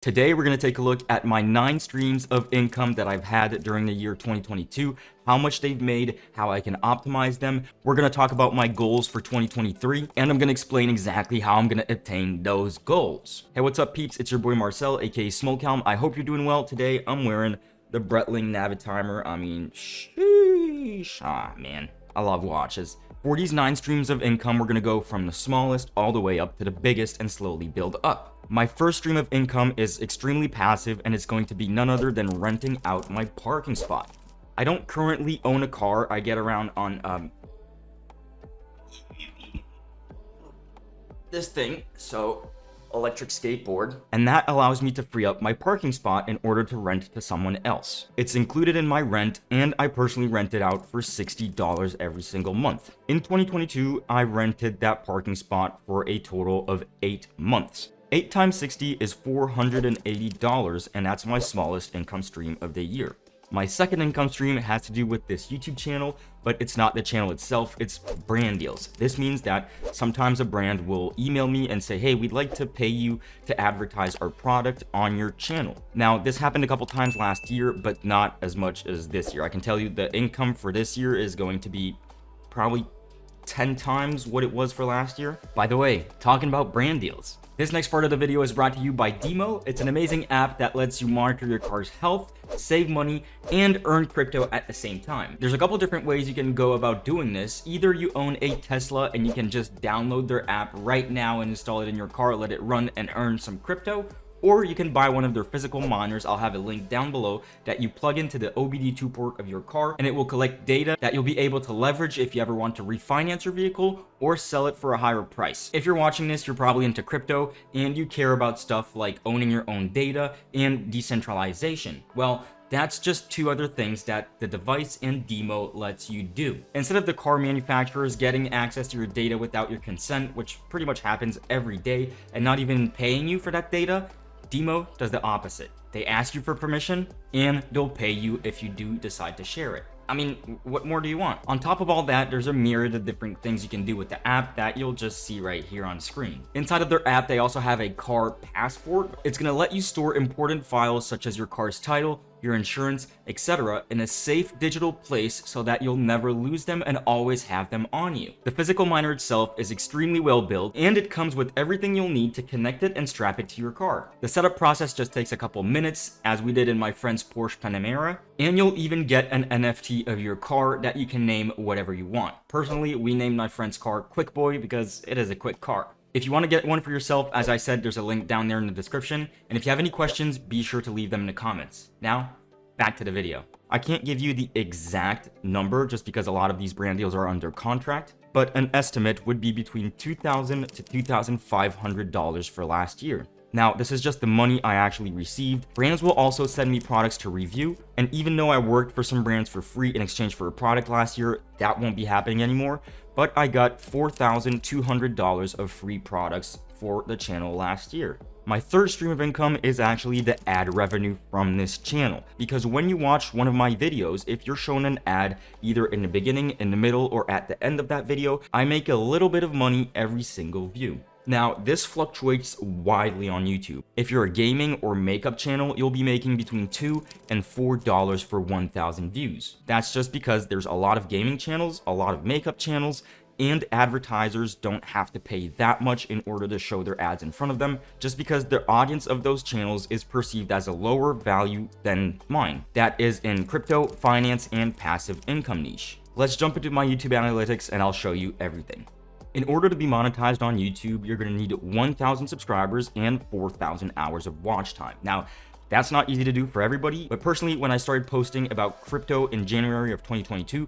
Today, we're going to take a look at my 9 streams of income that I've had during the year 2022, how much they've made, how I can optimize them. We're going to talk about my goals for 2023, and I'm going to explain exactly how I'm going to attain those goals. Hey, what's up, peeps? It's your boy Marcel, aka Smokhelm. I hope you're doing well. Today, I'm wearing the Breitling Navitimer. I mean, sheesh. Man, I love watches. For these 9 streams of income, we're going to go from the smallest all the way up to the biggest and slowly build up. My first stream of income is extremely passive, and it's going to be none other than renting out my parking spot. I don't currently own a car. I get around on this thing, so electric skateboard, and that allows me to free up my parking spot in order to rent to someone else. It's included in my rent, and I personally rent it out for $60 every single month. In 2022, I rented that parking spot for a total of 8 months. 8 times 60 is $480, and that's my smallest income stream of the year. My second income stream has to do with this YouTube channel, but it's not the channel itself, it's brand deals. This means that sometimes a brand will email me and say, hey, we'd like to pay you to advertise our product on your channel. Now, this happened a couple times last year, but not as much as this year. I can tell you the income for this year is going to be probably 10 times what it was for last year. By the way, talking about brand deals, this next part of the video is brought to you by Demo. It's an amazing app that lets you monitor your car's health, save money, and earn crypto at the same time. There's a couple different ways you can go about doing this. Either you own a Tesla and you can just download their app right now and install it in your car, let it run and earn some crypto. Or you can buy one of their physical miners. I'll have a link down below that you plug into the OBD2 port of your car, and it will collect data that you'll be able to leverage if you ever want to refinance your vehicle or sell it for a higher price. If you're watching this, you're probably into crypto and you care about stuff like owning your own data and decentralization. Well, that's just 2 other things that the device and Demo lets you do. Instead of the car manufacturers getting access to your data without your consent, which pretty much happens every day, and not even paying you for that data, Demo does the opposite. They ask you for permission, and they'll pay you if you do decide to share it. I mean, what more do you want? On top of all that, there's a myriad of different things you can do with the app that you'll just see right here on screen. Inside of their app, they also have a car passport. It's gonna let you store important files such as your car's title, your insurance, etc. in a safe digital place so that you'll never lose them and always have them on you. The physical miner itself is extremely well built, and it comes with everything you'll need to connect it and strap it to your car. The setup process just takes a couple minutes, as we did in my friend's Porsche Panamera, and you'll even get an NFT of your car that you can name whatever you want. Personally, we named my friend's car Quick Boy because it is a quick car. If you want to get one for yourself, as I said, there's a link down there in the description. And if you have any questions, be sure to leave them in the comments. Now, back to the video. I can't give you the exact number just because a lot of these brand deals are under contract, but an estimate would be between $2,000 to $2,500 for last year. Now, this is just the money I actually received. Brands will also send me products to review, and even though I worked for some brands for free in exchange for a product last year, that won't be happening anymore, but I got $4,200 of free products for the channel last year. My third stream of income is actually the ad revenue from this channel, because when you watch one of my videos, if you're shown an ad either in the beginning, in the middle, or at the end of that video, I make a little bit of money every single view. Now, this fluctuates widely on YouTube. If you're a gaming or makeup channel, you'll be making between $2 and $4 for 1,000 views. That's just because there's a lot of gaming channels, a lot of makeup channels, and advertisers don't have to pay that much in order to show their ads in front of them, just because the audience of those channels is perceived as a lower value than mine. That is in crypto, finance, and passive income niche. Let's jump into my YouTube analytics and I'll show you everything. In order to be monetized on YouTube, you're going to need 1,000 subscribers and 4,000 hours of watch time. Now, that's not easy to do for everybody, but personally, when I started posting about crypto in January of 2022,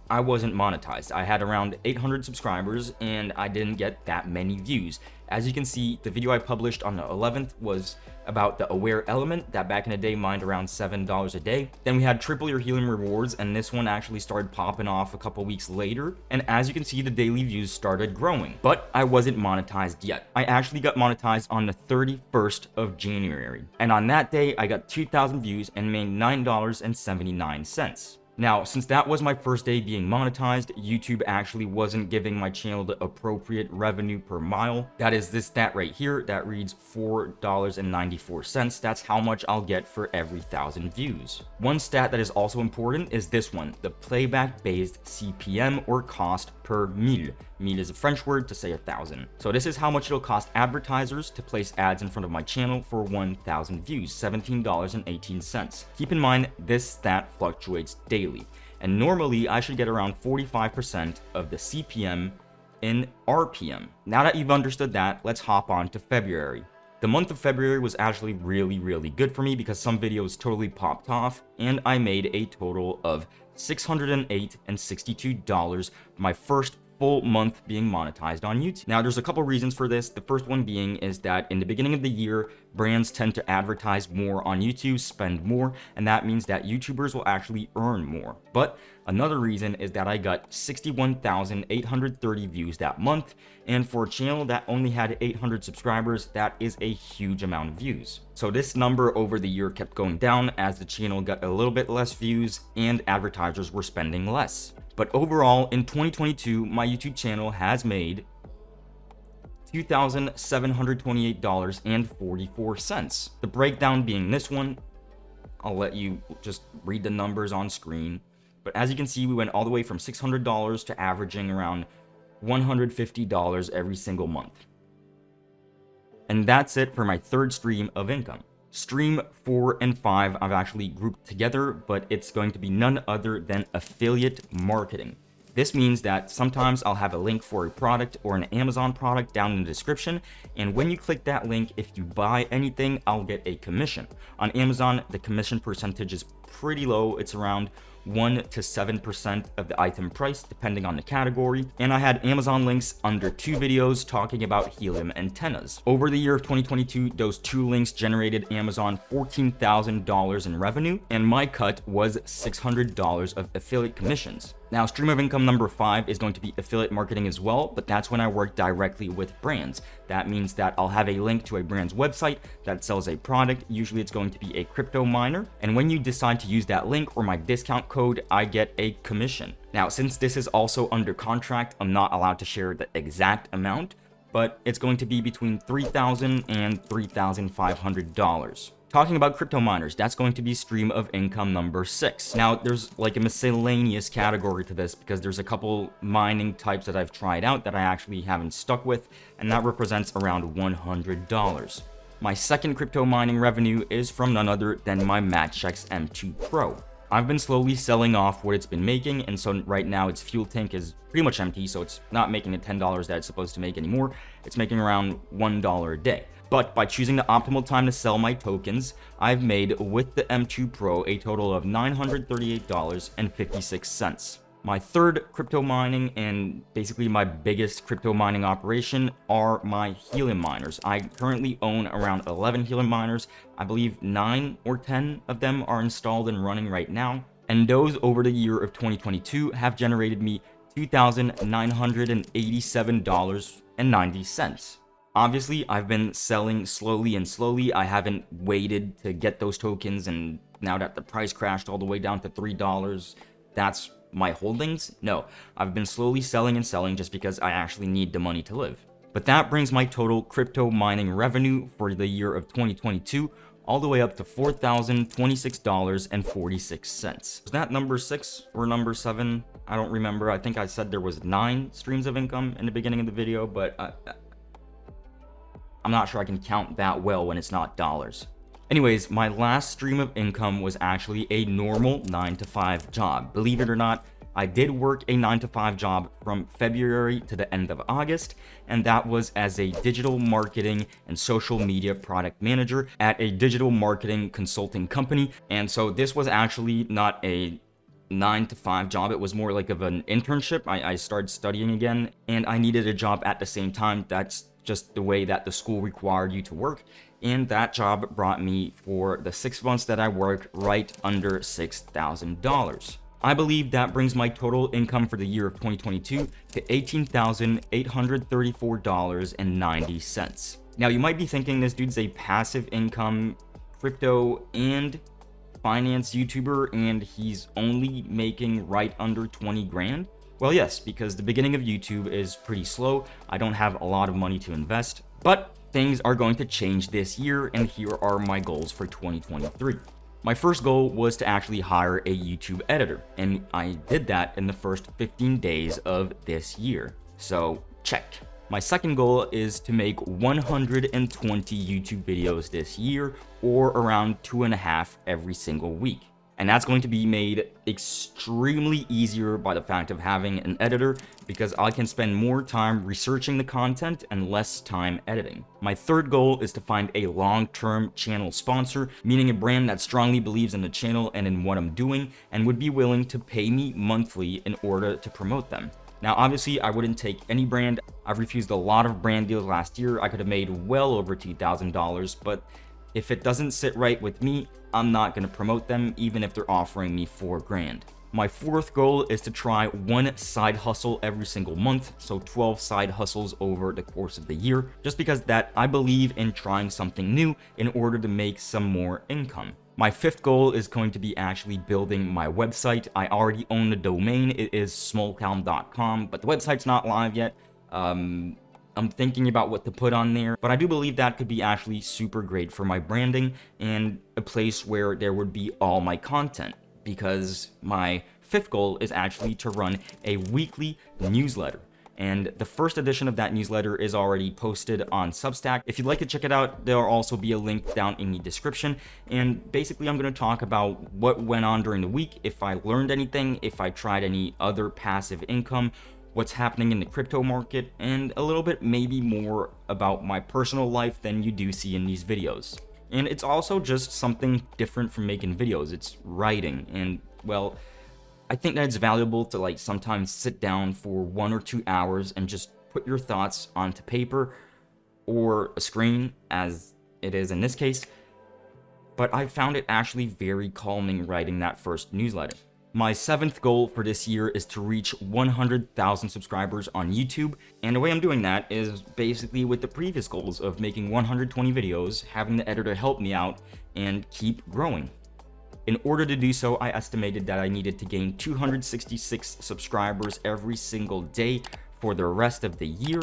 I wasn't monetized. I had around 800 subscribers and I didn't get that many views. As you can see, the video I published on the 11th was about the Aware Element that back in the day mined around $7 a day. Then we had Triple Your Helium Rewards, and this one actually started popping off a couple weeks later. And as you can see, the daily views started growing, but I wasn't monetized yet. I actually got monetized on the 31st of January. And on that day, I got 2,000 views and made $9.79. Now, since that was my first day being monetized, YouTube actually wasn't giving my channel the appropriate revenue per mile. That is this stat right here that reads $4.94. That's how much I'll get for every 1,000 views. One stat that is also important is this one, the playback-based CPM, or cost per mille. Mille is a French word to say 1,000. So this is how much it'll cost advertisers to place ads in front of my channel for 1,000 views, $17.18. Keep in mind, this stat fluctuates daily, and normally I should get around 45% of the CPM in RPM. Now that you've understood that, let's hop on to February. The month of February was actually really good for me because some videos totally popped off, and I made a total of $608.62 for my first full month being monetized on YouTube. Now, there's a couple reasons for this. The first one being is that in the beginning of the year, brands tend to advertise more on YouTube, spend more, and that means that YouTubers will actually earn more. But another reason is that I got 61,830 views that month, and for a channel that only had 800 subscribers, that is a huge amount of views. So this number over the year kept going down as the channel got a little bit less views and advertisers were spending less. But overall, in 2022, my YouTube channel has made $2,728.44. The breakdown being this one, I'll let you just read the numbers on screen. But as you can see, we went all the way from $600 to averaging around $150 every single month. And that's it for my third stream of income. Stream 4 and 5 I've actually grouped together, but it's going to be none other than affiliate marketing. This means that sometimes I'll have a link for a product or an Amazon product down in the description, and when you click that link, if you buy anything, I'll get a commission. On Amazon, the commission percentage is pretty low. It's around 1 to 7% of the item price, depending on the category. And I had Amazon links under 2 videos talking about helium antennas. Over the year of 2022, those 2 links generated Amazon $14,000 in revenue, and my cut was $600 of affiliate commissions. Now, stream of income number 5 is going to be affiliate marketing as well, but that's when I work directly with brands. That means that I'll have a link to a brand's website that sells a product. Usually it's going to be a crypto miner. And when you decide to use that link or my discount code, I get a commission. Now, since this is also under contract, I'm not allowed to share the exact amount, but it's going to be between $3,000 and $3,500. Talking about crypto miners, that's going to be stream of income number 6. Now, there's like a miscellaneous category to this because there's a couple mining types that I've tried out that I actually haven't stuck with, and that represents around $100. My second crypto mining revenue is from none other than my Matchex M2 Pro. I've been slowly selling off what it's been making, and so right now its fuel tank is pretty much empty, so it's not making the $10 that it's supposed to make anymore. It's making around $1 a day. But by choosing the optimal time to sell my tokens, I've made with the M2 Pro a total of $938.56. My third crypto mining and basically my biggest crypto mining operation are my helium miners. I currently own around 11 helium miners. I believe 9 or 10 of them are installed and running right now. And those over the year of 2022 have generated me $2,987.90. Obviously, I've been selling slowly and slowly. I haven't waited to get those tokens, and now that the price crashed all the way down to $3, that's my holdings? No, I've been slowly selling and selling just because I actually need the money to live. But that brings my total crypto mining revenue for the year of 2022 all the way up to $4,026.46. Was that number 6 or number 7? I don't remember. I think I said there was 9 streams of income in the beginning of the video, but I'm not sure I can count that well when it's not dollars. Anyways, my last stream of income was actually a normal 9-to-5 job. Believe it or not, I did work a 9-to-5 job from February to the end of August, and that was as a digital marketing and social media product manager at a digital marketing consulting company. And so this was actually not a 9-to-5 job. It was more like of an internship. I started studying again, and I needed a job at the same time. That's just the way that the school required you to work, and that job brought me, for the 6 months that I worked, right under $6,000. I believe that brings my total income for the year of 2022 to $18,834.90. Now, you might be thinking this dude's a passive income crypto and finance YouTuber and he's only making right under 20 grand? Well, yes, because the beginning of YouTube is pretty slow. I don't have a lot of money to invest, but things are going to change this year, and here are my goals for 2023. My first goal was to actually hire a YouTube editor, and I did that in the first 15 days of this year. So, check. My second goal is to make 120 YouTube videos this year, or around 2.5 every single week. And that's going to be made extremely easier by the fact of having an editor, because I can spend more time researching the content and less time editing. My third goal is to find a long-term channel sponsor, meaning a brand that strongly believes in the channel and in what I'm doing, and would be willing to pay me monthly in order to promote them. Now, obviously, I wouldn't take any brand. I've refused a lot of brand deals last year. I could have made well over $2,000, but if it doesn't sit right with me, I'm not going to promote them, even if they're offering me $4 grand. My fourth goal is to try one side hustle every single month, so 12 side hustles over the course of the year, just because that I believe in trying something new in order to make some more income. My fifth goal is going to be actually building my website. I already own the domain. It is smallcalm.com, but the website's not live yet. I'm thinking about what to put on there, but I do believe that could be actually super great for my branding and a place where there would be all my content, because my fifth goal is actually to run a weekly newsletter. And the first edition of that newsletter is already posted on Substack. If you'd like to check it out, there'll also be a link down in the description. And basically, I'm going to talk about what went on during the week, if I learned anything, if I tried any other passive income, what's happening in the crypto market, and a little bit maybe more about my personal life than you do see in these videos. And it's also just something different from making videos. It's writing, and well, I think that it's valuable to like sometimes sit down for 1 or 2 hours and just put your thoughts onto paper or a screen, as it is in this case. But I found it actually very calming writing that first newsletter. My seventh goal for this year is to reach 100,000 subscribers on YouTube, and the way I'm doing that is basically with the previous goals of making 120 videos, having the editor help me out, and keep growing. In order to do so, I estimated that I needed to gain 266 subscribers every single day for the rest of the year,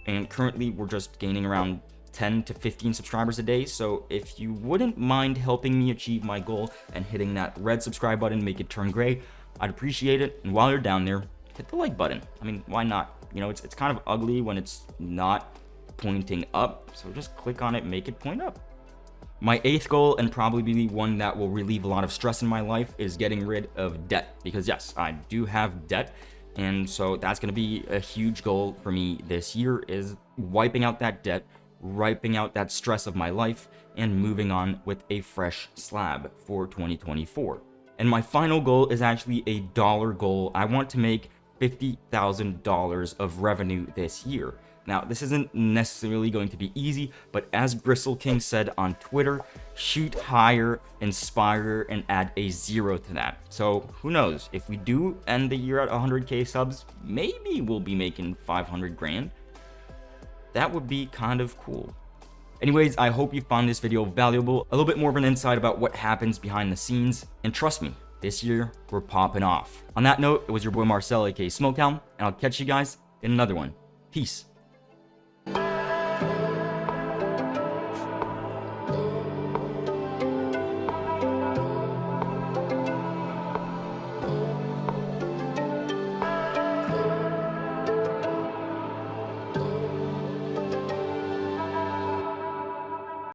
and currently we're just gaining around 10 to 15 subscribers a day. So if you wouldn't mind helping me achieve my goal and hitting that red subscribe button, make it turn gray, I'd appreciate it. And while you're down there, hit the like button. I mean, why not? You know, it's kind of ugly when it's not pointing up, so just click on it, make it point up. My eighth goal, and probably the one that will relieve a lot of stress in my life, is getting rid of debt, because yes, I do have debt, and so that's going to be a huge goal for me this year, is wiping out that debt, wiping out that stress of my life, and moving on with a fresh slab for 2024. And my final goal is actually a dollar goal. I want to make $50,000 of revenue this year. Now, this isn't necessarily going to be easy, but as Gristle King said on Twitter, shoot higher, inspire, and add a 0 to that. So who knows, if we do end the year at 100k subs, maybe we'll be making 500 grand. That would be kind of cool. Anyways, I hope you found this video valuable, a little bit more of an insight about what happens behind the scenes, and trust me, this year we're popping off. On that note, it was your boy Marcel, aka SmokeCalm, and I'll catch you guys in another one. Peace.